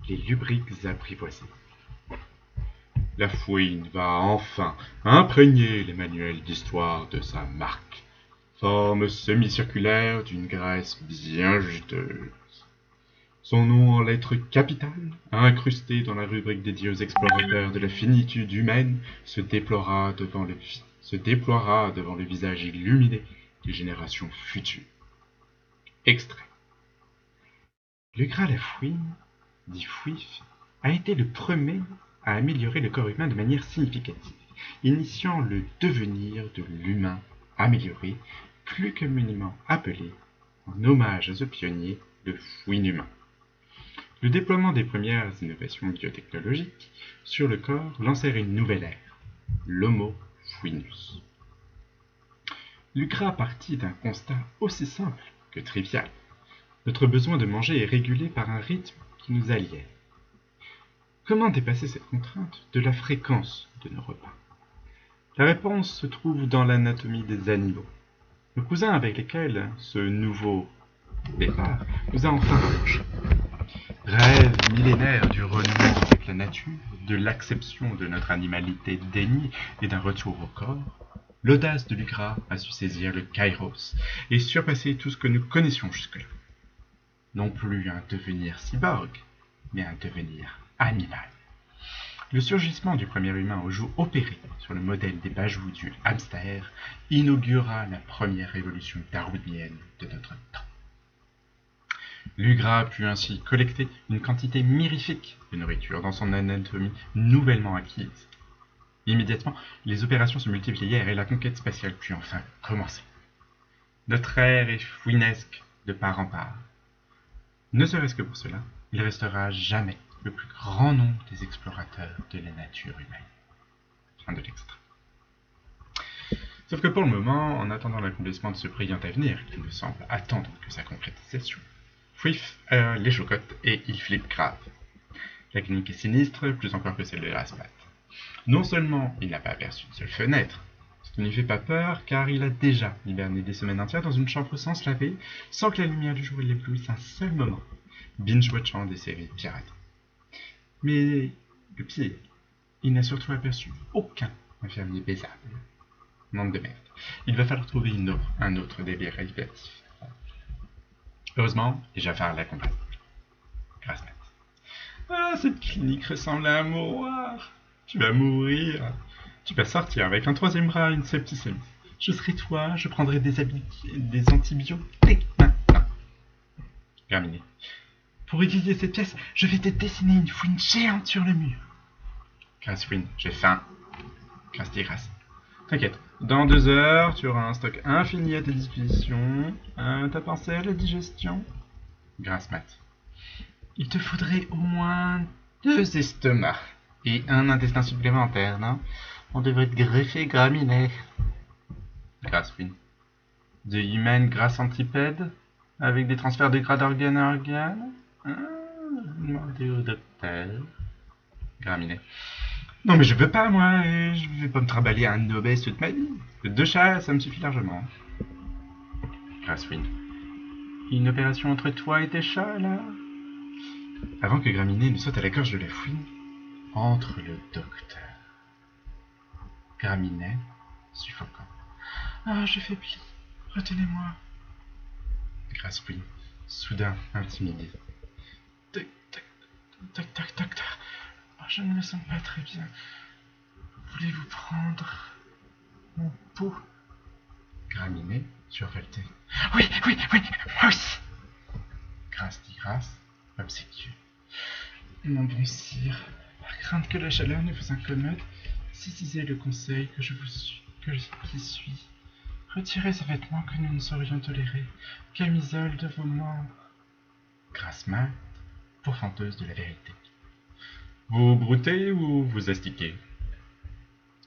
les lubriques apprivoisés. La fouine va enfin imprégner les manuels d'histoire de sa marque, forme semi-circulaire d'une graisse bien juteuse. Son nom en lettres capitales, incrusté dans la rubrique dédiée aux explorateurs de la finitude humaine, se déploiera devant le visage illuminé des générations futures. Extrait. Le gras la fouine, dit Fouif, a été le premier à améliorer le corps humain de manière significative, initiant le devenir de l'humain amélioré, plus communément appelé, en hommage à ce pionnier, le fouine humain. Le déploiement des premières innovations biotechnologiques sur le corps lancèrent une nouvelle ère, l'Homo fouinus. Le gras partit d'un constat aussi simple que trivial. Notre besoin de manger est régulé par un rythme qui nous aliène. Comment dépasser cette contrainte de la fréquence de nos repas? La réponse se trouve dans l'anatomie des animaux. Nos cousins avec lesquels ce nouveau départ nous a enfin rapprochés. Rêve millénaire du renouement avec la nature, de l'acception de notre animalité déniée et d'un retour au corps, l'audace de l'Ugra a su saisir le kairos et surpasser tout ce que nous connaissions jusque-là. Non plus un devenir cyborg, mais un devenir animal. Le surgissement du premier humain au jour opéré sur le modèle des bajous du hamster inaugura la première révolution darwinienne de notre temps. L'Ugra put ainsi collecter une quantité mirifique de nourriture dans son anatomie nouvellement acquise. Immédiatement, les opérations se multiplièrent et la conquête spatiale put enfin commencer. Notre ère est fouinesque de part en part. Ne serait-ce que pour cela, il restera jamais le plus grand nombre des explorateurs de la nature humaine. Fin de l'extrait. Sauf que pour le moment, en attendant l'accomplissement de ce brillant avenir, qui ne semble attendre que sa concrétisation, Fouif les chocotte et il flippe grave. La clinique est sinistre, plus encore que celle de Grasmat. Non seulement il n'a pas aperçu une seule fenêtre, ce qui ne lui fait pas peur car il a déjà hiberné des semaines entières dans une chambre sans se laver, sans que la lumière du jour l'éblouisse un seul moment, binge-watchant des séries pirates. Mais le pire, il n'a surtout aperçu aucun infirmier baisable. Monde de merde. Il va falloir trouver un autre délire révélatif. Heureusement, les Jafar l'accompagnent. Grasmat. Ah, cette clinique ressemble à un mouroir. Tu vas mourir. Tu vas sortir avec un troisième bras et une septicémie. Je serai toi, je prendrai des antibiotiques maintenant. Graminé. Pour étudier cette pièce, je vais te dessiner une fouine géante sur le mur. Grassfouine, j'ai faim. Grasse. T'inquiète, dans 2 heures, tu auras un stock infini à ta disposition. T'as pensé à la digestion? Grassmat. Il te faudrait au moins 2 estomacs et un intestin supplémentaire, non? On devrait te greffer graminet. Grassfouine. De humaine grasse antipède avec des transferts de gras d'organe à organe? Demandez au docteur. Graminet. Non mais je veux pas moi, et je vais pas me trimballer à un obèse toute ma vie. 2 chats, ça me suffit largement. Grassfouine. Une opération entre toi et tes chats là? Avant que Graminet ne saute à la gorge de la fouine, entre le docteur. Graminet, suffocant. Ah, je faiblis. Retenez-moi. Grassfouine, soudain intimidé. Docteur. Oh, je ne me sens pas très bien. Voulez-vous prendre mon pouls? Graminet, survolté. Oui, moi aussi. Grasse dit Grasse, obséquieux. Mon bon sire, par crainte que la chaleur ne vous incommode, saisissez le conseil qui suit. Retirez ces vêtements que nous ne saurions tolérer. Camisole de vos membres. Grasse-mat, pourfenteuse de la vérité. Vous broutez ou vous astiquez?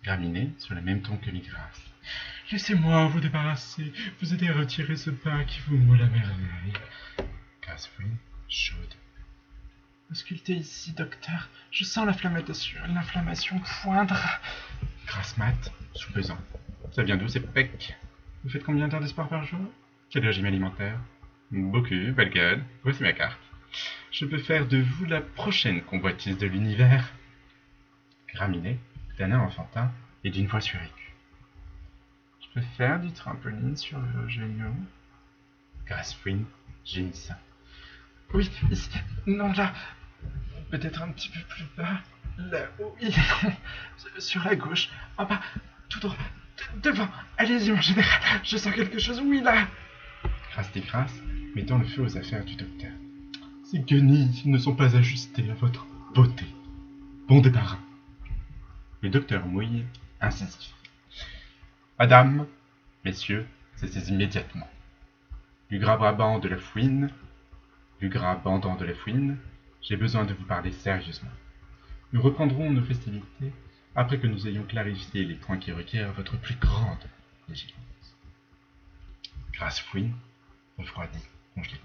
Graminet, sur le même ton que Migras. Laissez-moi vous débarrasser, vous aider à retirer ce pain qui vous moule à merveille. Grassfouine, chaude. Auscultez ici, docteur. Je sens l'inflammation poindre. Grasse-mat, soupesant. Ça vient d'où ces pecs? Vous faites combien d'heures de sport par jour? Quel régime alimentaire? Beaucoup, pas lequel. Voici ma carte. Je peux faire de vous la prochaine convoitise de l'univers. Graminet, d'un air enfantin et d'une voix suraiguë. Je peux faire du trampoline sur vos genoux. Grace Fouine, gémissant. Oui, ici, non là, peut-être un petit peu plus bas. Là, oui, sur la gauche, en bas, tout droit, devant. Allez-y, mon général, je sens quelque chose, oui, là. Grasse des grâces, mettant le feu aux affaires du docteur. Ces guenilles ne sont pas ajustées à votre beauté. Bon débarras. Le docteur mouille, incisif. Madame, messieurs, cessez immédiatement. Du gras bandant de la fouine, j'ai besoin de vous parler sérieusement. Nous reprendrons nos festivités après que nous ayons clarifié les points qui requièrent votre plus grande vigilance. Grace Fouine, refroidie, congelée.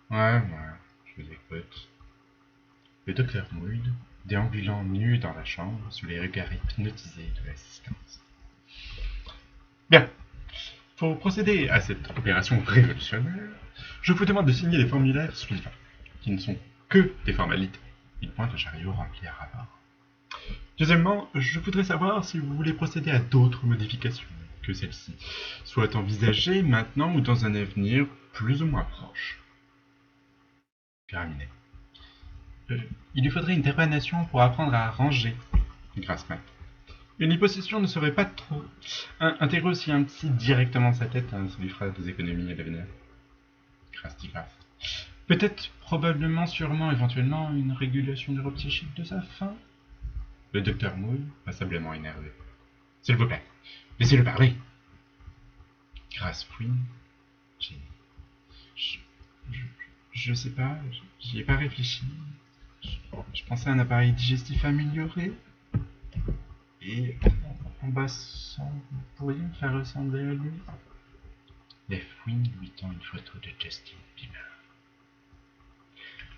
Ouais, je vous écoute. Le docteur Mouille, déambulant nu dans la chambre sous les regards hypnotisés de l'assistance. Bien. Pour procéder à cette opération révolutionnaire, je vous demande de signer les formulaires suivants, qui ne sont que des formalités. Il pointe le chariot rempli à ras-bord. Deuxièmement, je voudrais savoir si vous voulez procéder à d'autres modifications que celles-ci, soit envisagées maintenant ou dans un avenir plus ou moins proche. Graminet. Il lui faudrait une dépanation pour apprendre à ranger. Grassman. Une liposuction ne serait pas trop. Intégrer aussi un psy directement de sa tête, ça lui fera des économies à l'avenir. Grasse. Peut-être, probablement, sûrement, éventuellement, une régulation neuropsychique de sa faim. Le docteur Mouille, passablement énervé. S'il vous plaît, laissez-le parler. Grace Fouine, génie. Je sais pas, j'y ai pas réfléchi. Je pensais à un appareil digestif amélioré. Et en bassant, vous pourriez me faire ressembler à lui. Les Fouine lui tend une photo de Justin Bieber.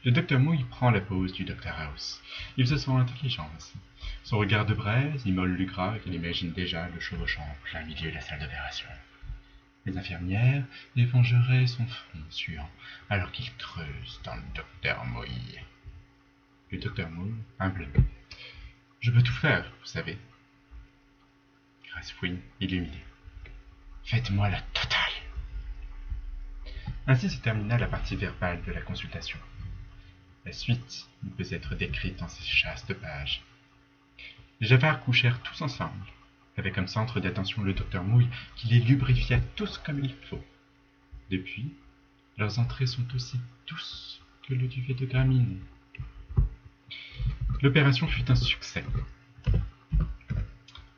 Le docteur Mouille prend la pose du Dr House. Il se sent intelligent ainsi. Son regard de braise immole le gras qu'il imagine déjà le chevauchant en plein milieu de la salle d'opération. Les infirmières évangeraient son front suant alors qu'il creuse dans le docteur Mouille. Le docteur Mouille, humblement. Je peux tout faire, vous savez. Grace Fouine, illuminée. Faites-moi la totale. Ainsi se termina la partie verbale de la consultation. La suite ne peut être décrite dans ces chastes pages. Les Javards couchèrent tous ensemble, avec comme centre d'attention le docteur Mouille, qui les lubrifia tous comme il faut. Depuis, leurs entrées sont aussi douces que le duvet de Graminet. L'opération fut un succès.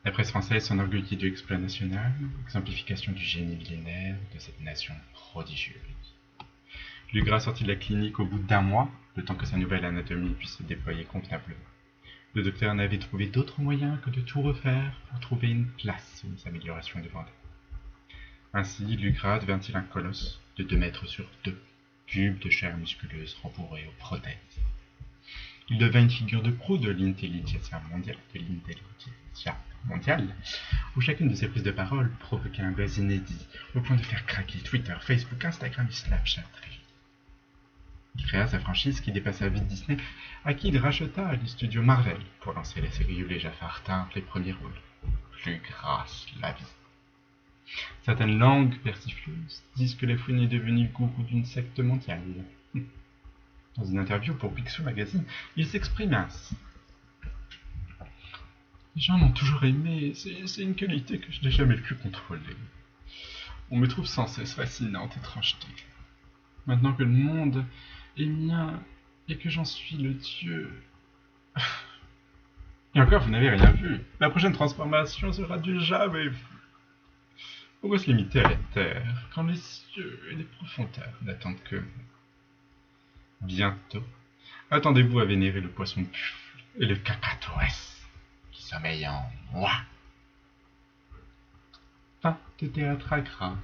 La presse française s'enorgueillit de l'exploit national, exemplification du génie millénaire de cette nation prodigieuse. Lugras sortit de la clinique au bout d'1 mois, le temps que sa nouvelle anatomie puisse se déployer convenablement. Le docteur n'avait trouvé d'autre moyen que de tout refaire pour trouver une place où les améliorations demandaient. Ainsi, Lugras devint-il un colosse de 2 mètres sur 2, cube de chair musculeuse rembourrée aux prothèses. Il devint une figure de proue de l'intelligentsia mondiale, où chacune de ses prises de parole provoquait un buzz inédit, au point de faire craquer Twitter, Facebook, Instagram et Snapchat. Il créa sa franchise qui dépassa vite Disney, à qui il racheta les studios Marvel pour lancer la série où les Jafards tinrent les premiers rôles. Plus grasse la vie. Certaines langues persifleuses disent que la Fouine est devenue le gourou d'une secte mondiale. Dans une interview pour Picsou Magazine, il s'exprime ainsi. Les gens m'ont toujours aimé, c'est une qualité que je n'ai jamais pu contrôler. On me trouve sans cesse fascinante, étrangeté. Maintenant que le monde est mien et que j'en suis le dieu... Et encore, vous n'avez rien vu. La prochaine transformation sera du jamais vu. Pourquoi se limiter à la terre quand les cieux et les profondeurs n'attendent que vous? Bientôt, attendez-vous à vénérer le poisson buffle et le cacatoès qui sommeillent en moi. Fin de théâtre à Grasse.